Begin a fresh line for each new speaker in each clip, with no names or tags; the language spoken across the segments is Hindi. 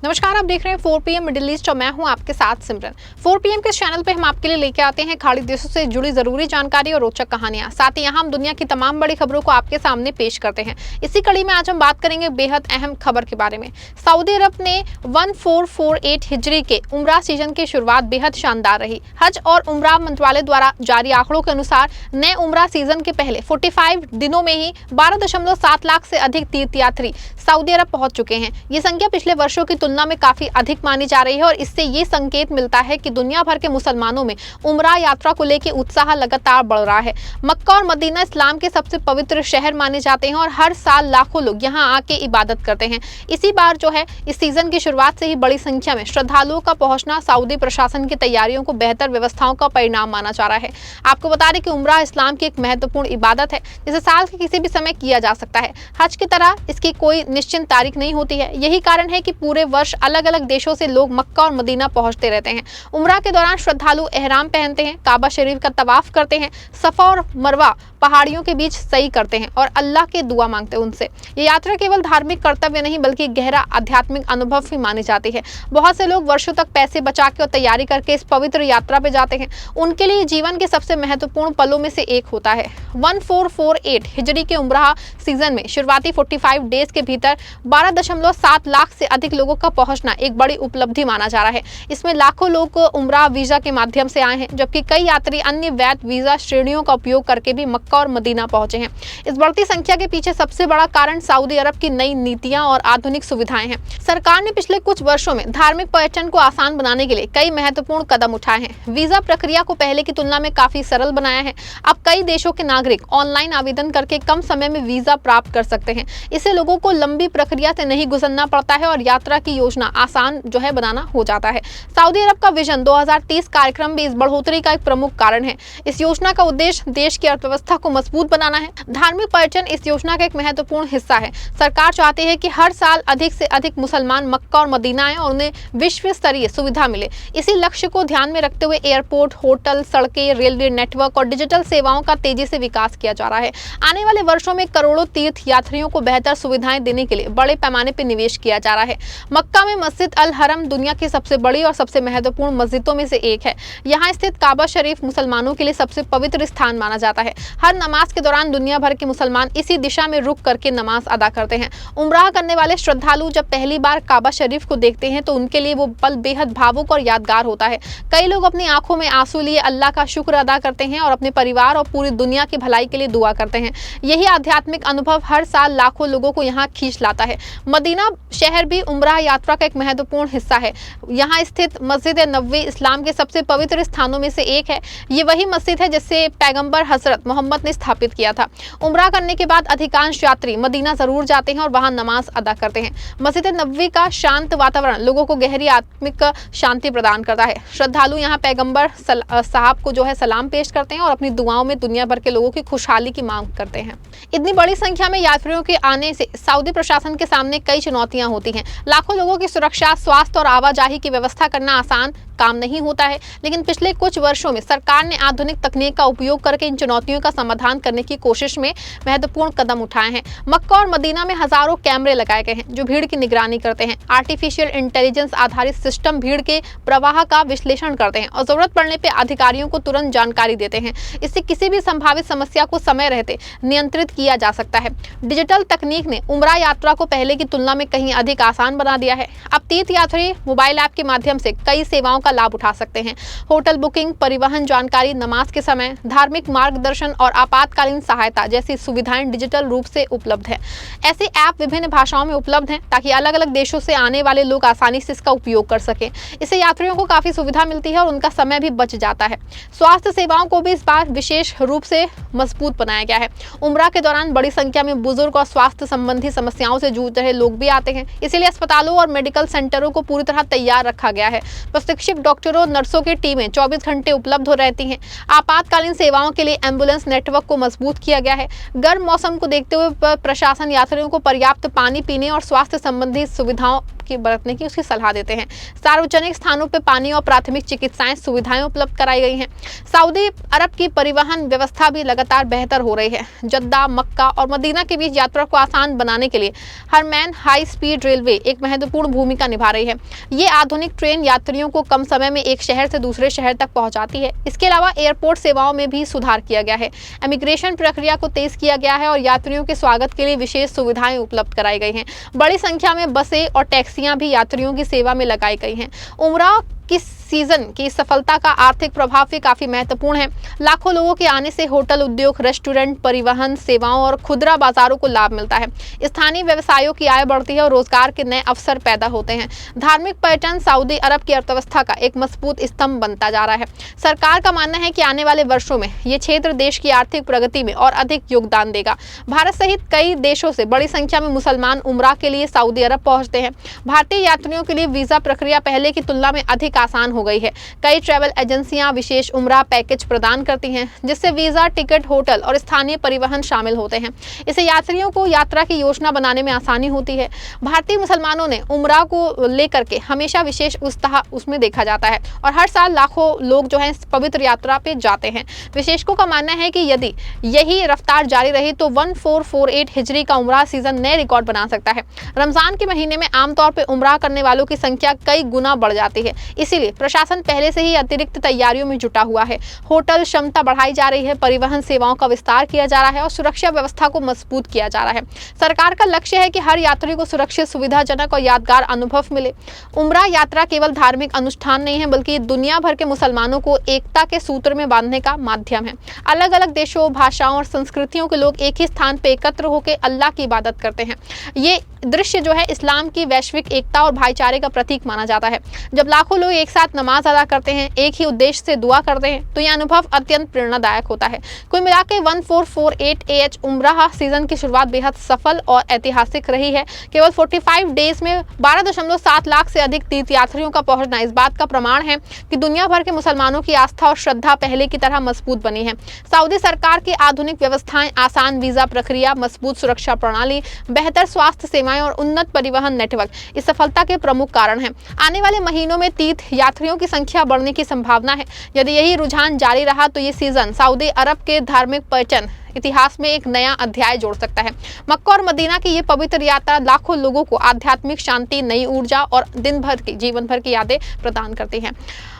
नमस्कार, आप देख रहे हैं 4 PM मिडिल ईस्ट और मैं हूं आपके साथ सिमरन। 4 PM के चैनल पे हम आपके लिए लेके आते हैं खाड़ी देशों से जुड़ी जरूरी जानकारी और रोचक कहानियां। साथ ही यहां हम दुनिया की तमाम बड़ी खबरों को आपके सामने पेश करते हैं। इसी कड़ी में आज हम बात करेंगे बेहद अहम खबर के बारे में। सऊदी अरब ने 1448 हिजरी के उम्रा सीजन की शुरुआत बेहद शानदार रही। हज और उम्रा मंत्रालय द्वारा जारी आंकड़ों के अनुसार नए उम्रा सीजन के पहले 45 दिनों में ही 12.7 लाख से अधिक तीर्थयात्री सऊदी अरब पहुंच चुके हैं। ये संख्या पिछले वर्षों की तुलना में काफी अधिक मानी जा रही है और इससे ये संकेत मिलता है कि दुनिया भर के मुसलमानों में उम्रा यात्रा को लेकर उत्साह लगातार बढ़ रहा है। मक्का और मदीना इस्लाम के सबसे पवित्र शहर माने जाते हैं और हर साल लाखों लोग यहाँ आके इबादत करते हैं। इसी बार जो है इस सीजन की शुरुआत से ही बड़ी संख्या में श्रद्धालुओं का पहुंचना सऊदी प्रशासन की तैयारियों को बेहतर व्यवस्थाओं का परिणाम माना जा रहा है। आपको बता दें कि उम्रा इस्लाम की एक महत्वपूर्ण इबादत है जिसे साल के किसी भी समय किया जा सकता है। हज की तरह इसकी कोई निश्चित तारीख नहीं होती है। यही कारण है कि पूरे वर्ष अलग अलग देशों से लोग मक्का और मदीना पहुंचते रहते हैं। उम्रा के दौरान श्रद्धालु एहराम पहनते हैं, काबा शरीफ का तवाफ करते हैं, सफा और मरवा पहाड़ियों के बीच सही करते हैं और अल्लाह के दुआ मांगते हैं उनसे। ये यात्रा केवल धार्मिक कर्तव्य नहीं बल्कि गहरा आध्यात्मिक अनुभव भी मानी जाती है। बहुत से लोग वर्षों तक पैसे बचा के और तैयारी करके इस पवित्र यात्रा पे जाते हैं। उनके लिए जीवन के सबसे महत्वपूर्ण पलों में से एक होता है। 1448 हिजरी के उम्रा सीजन में शुरुआती 45 डेज के भीतर 12.7 लाख से अधिक लोगों का पहुंचना एक बड़ी उपलब्धि माना जा रहा है। इसमें लाखों लोग उम्रा वीजा के माध्यम से आए हैं, जबकि कई यात्री अन्य वैध वीजा श्रेणियों का उपयोग करके भी मक्का और मदीना पहुंचे हैं। इस बढ़ती संख्या के पीछे सबसे बड़ा कारण सऊदी अरब की नई नीतियां और आधुनिक सुविधाएं हैं। सरकार ने पिछले कुछ वर्षों में धार्मिक पर्यटन को आसान बनाने के लिए कई महत्वपूर्ण कदम उठाए हैं। वीजा प्रक्रिया को पहले की तुलना में काफी सरल बनाया है। अब कई देशों के नागरिक ऑनलाइन आवेदन करके कम समय में वीजा प्राप्त कर सकते हैं। इससे लोगों को लंबी प्रक्रिया से नहीं गुजरना पड़ता है और यात्रा की योजना आसान जो है बनाना हो जाता है। सऊदी अरब का विजन 2030 कार्यक्रम भी इस बढ़ोतरी का एक प्रमुख कारण है। इस योजना का उद्देश्य देश की अर्थव्यवस्था को मजबूत बनाना है। धार्मिक पर्यटन इस योजना का एक महत्वपूर्ण हिस्सा है। सरकार चाहती है कि हर साल अधिक से अधिक मुसलमान मक्का और मदीना आएं और उन्हें विश्व स्तरीय सुविधा मिले। इसी लक्ष्य को ध्यान में रखते हुए एयरपोर्ट, होटल, सड़कें, रेलवे नेटवर्क और डिजिटल सेवाओं का तेजी से विकास किया जा रहा है। आने वाले वर्षों में करोड़ों तीर्थ यात्रियों को बेहतर सुविधाएं देने के लिए बड़े पैमाने पर निवेश किया जा रहा है। मक्का में मस्जिद अल हरम दुनिया की सबसे बड़ी और सबसे महत्वपूर्ण मस्जिदों में से एक है। यहाँ स्थित काबा शरीफ मुसलमानों के लिए सबसे पवित्र स्थान माना जाता है। हर नमाज के दौरान दुनिया भर के मुसलमान इसी दिशा में रुक करके नमाज अदा करते हैं। उम्रा करने वाले श्रद्धालु जब पहली बार काबा शरीफ को देखते हैं तो उनके लिए वो पल बेहद भावुक और यादगार होता है। कई लोग अपनी आंखों में आंसू लिए अल्लाह का शुक्र अदा करते हैं और अपने परिवार और पूरी दुनिया की भलाई के लिए दुआ करते हैं। यही आध्यात्मिक अनुभव हर साल लाखों लोगों को यहाँ खींच लाता है। मदीना शहर भी उम्रा यात्रा का एक महत्वपूर्ण हिस्सा है। यहाँ स्थित मस्जिद नबवी इस्लाम के सबसे पवित्र स्थानों में से एक है। ये वही मस्जिद है जिसे पैगंबर हजरत मोहम्मद ने स्थापित किया था। उम्रा करने के बाद अधिकांश यात्री मदीना जरूर जाते हैं और वहां नमाज अदा करते हैं। मस्जिद नबवी का शांत वातावरण लोगों को गहरी आत्मिक शांति प्रदान करता है। श्रद्धालु यहाँ पैगंबर साहब को जो है सलाम पेश करते हैं और अपनी दुआओं में दुनिया भर के लोगों की खुशहाली की मांग करते हैं। इतनी बड़ी संख्या में यात्रियों के आने से सऊदी प्रशासन के सामने कई चुनौतियां होती हैं। लाखों लोगों की सुरक्षा, स्वास्थ्य और आवाजाही की व्यवस्था करना आसान काम नहीं होता है, लेकिन पिछले कुछ वर्षों में सरकार ने आधुनिक तकनीक का उपयोग करके इन चुनौतियों का समाधान करने की कोशिश में महत्वपूर्ण कदम उठाए हैं। मक्का और मदीना में हजारों कैमरे लगाए गए हैं जो भीड़ की निगरानी करते हैं। आर्टिफिशियल इंटेलिजेंस आधारित सिस्टम भीड़ के प्रवाह का विश्लेषण करते हैं और जरूरत पड़ने पर अधिकारियों को तुरंत जानकारी देते हैं। इससे किसी भी संभावित समस्या को समय रहते नियंत्रित किया जा सकता है। डिजिटल तकनीक ने उम्रा यात्रा को पहले की तुलना में कहीं अधिक आसान बना दिया है। अब तीर्थ यात्री मोबाइल ऐप के माध्यम से कई सेवाओं का लाभ उठा सकते हैं। होटल बुकिंग, परिवहन जानकारी, नमाज के समय, धार्मिक मार्गदर्शन और आपातकालीन सहायता जैसी सुविधाएं डिजिटल रूप से उपलब्ध है। ऐसे ऐप विभिन्न भाषाओं में उपलब्ध हैं ताकि अलग अलग देशों से आने वाले लोग आसानी से इसका उपयोग कर सकें। इससे यात्रियों को काफी सुविधा मिलती है और उनका समय भी बच जाता है। स्वास्थ्य सेवाओं को भी इस बार विशेष रूप से मजबूत बनाया गया है। उम्रा के दौरान बड़ी संख्या में बुजुर्ग और स्वास्थ्य संबंधी समस्याओं से जूझ रहे लोग भी आते हैं। इसीलिए अस्पतालों और मेडिकल सेंटरों को पूरी तरह तैयार रखा गया है। प्रशिक्षित डॉक्टरों, नर्सों की टीमें 24 घंटे उपलब्ध हो रहती हैं। आपातकालीन सेवाओं के लिए एम्बुलेंस नेटवर्क को मजबूत किया गया है। गर्म मौसम को देखते हुए प्रशासन यात्रियों को पर्याप्त पानी पीने और स्वास्थ्य संबंधी सुविधाओं चालाकी बरतने की उसकी सलाह देते हैं। सार्वजनिक स्थानों पर पानी और प्राथमिक चिकित्साएं सुविधाएं उपलब्ध कराई गई हैं। सऊदी अरब की परिवहन व्यवस्था भी लगातार बेहतर हो रही है। जद्दा, मक्का और मदीना के बीच यात्रा को आसान बनाने के लिए हरमैन हाई स्पीड रेलवे एक महत्वपूर्ण भूमिका निभा रही है। ये आधुनिक ट्रेन यात्रियों को कम समय में एक शहर से दूसरे शहर तक पहुंचाती है। इसके अलावा एयरपोर्ट सेवाओं में भी सुधार किया गया है। इमिग्रेशन प्रक्रिया को तेज किया गया है और यात्रियों के स्वागत के लिए विशेष सुविधाएं उपलब्ध कराई गई हैं। बड़ी संख्या में बसें और टैक्सियां भी यात्रियों की सेवा में लगाई गई हैं। उम्रा किस सीजन की सफलता का आर्थिक प्रभाव भी काफी महत्वपूर्ण है। लाखों लोगों के आने से होटल उद्योग, रेस्टोरेंट, परिवहन सेवाओं और खुदरा बाजारों को लाभ मिलता है। स्थानीय व्यवसायों की आय बढ़ती है और रोजगार के नए अवसर पैदा होते हैं। धार्मिक पर्यटन सऊदी अरब की अर्थव्यवस्था का एक मजबूत स्तंभ बनता जा रहा है। सरकार का मानना है कि आने वाले वर्षों में ये क्षेत्र देश की आर्थिक प्रगति में और अधिक योगदान देगा। भारत सहित कई देशों से बड़ी संख्या में मुसलमान उम्रा के लिए सऊदी अरब पहुंचते हैं। भारतीय यात्रियों के लिए वीजा प्रक्रिया पहले की तुलना में अधिक आसान हो गई है। कई ट्रैवल एजेंसियां विशेष उम्रा पैकेज प्रदान करती हैं, जिससे वीजा, टिकट, होटल और स्थानीय परिवहन शामिल होते हैं। इससे यात्रियों को यात्रा की योजना बनाने में आसानी होती है। भारतीय मुसलमानों ने उम्रा को लेकर के हमेशा विशेष उत्साह उसमें देखा जाता है और हर साल लाखों लोग जो है पवित्र यात्रा पे जाते हैं। विशेषज्ञों का मानना है कि यदि यही रफ्तार जारी रही तो 1448 हिजरी का उम्रा सीजन नए रिकॉर्ड बना सकता है। रमजान के महीने में आमतौर पर उम्रा करने वालों की संख्या कई गुना बढ़ जाती है। इसीलिए प्रशासन पहले से ही अतिरिक्त तैयारियों में जुटा हुआ है। होटल क्षमता बढ़ाई जा रही है, परिवहन सेवाओं का विस्तार किया जा रहा है और सुरक्षा व्यवस्था को मजबूत किया जा रहा है। सरकार का लक्ष्य है कि हर यात्री को सुरक्षित, सुविधाजनक और यादगार अनुभव मिले। उम्रा यात्रा केवल धार्मिक अनुष्ठान नहीं है, बल्कि दुनिया भर के मुसलमानों को एकता के सूत्र में बांधने का माध्यम है। अलग अलग देशों, भाषाओं और संस्कृतियों के लोग एक ही स्थान पर एकत्र होकर अल्लाह की इबादत करते हैं। ये दृश्य जो है इस्लाम की वैश्विक एकता और भाईचारे का प्रतीक माना जाता है। जब लाखों लोग एक साथ नमाज अदा करते हैं, एक ही उद्देश्य से दुआ करते हैं, तो यह अनुभव अत्यंत प्रेरणादायक होता है। कुल मिलाकर 1448 AH उम्राह सीजन की शुरुआत बेहद सफल और ऐतिहासिक रही है। केवल 45 डेज में 12.7 लाख से अधिक तीर्थयात्रियों का पहुंचना इस बात का प्रमाण है कि दुनिया भर के मुसलमानों की आस्था और श्रद्धा पहले की तरह मजबूत बनी है। सऊदी सरकार की आधुनिक व्यवस्थाएं, आसान वीजा प्रक्रिया, मजबूत सुरक्षा प्रणाली, बेहतर स्वास्थ्य सेवाएं और उन्नत परिवहन नेटवर्क इस सफलता के प्रमुख कारण हैं। आने वाले महीनों में तीर्थ यात्रियों की संख्या बढ़ने की संभावना है। यदि यही रुझान जारी रहा तो ये सीजन सऊदी अरब के धार्मिक पर्यटन इतिहास में एक नया अध्याय जोड़ सकता है। मक्का और मदीना की ये पवित्र यात्रा लाखों लोगों को आध्यात्मिक शांति, नई ऊर्जा और जीवन भर की यादें प्रदान करती हैं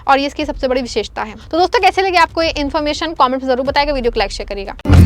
और ये इसकी सबसे बड़ी विशेषता है। तो दोस्तों, कैसे लगे आपको ये इन्फॉर्मेशन? कमेंट में जरूर बताइएगा, वीडियो को लाइक शेयर करिएगा।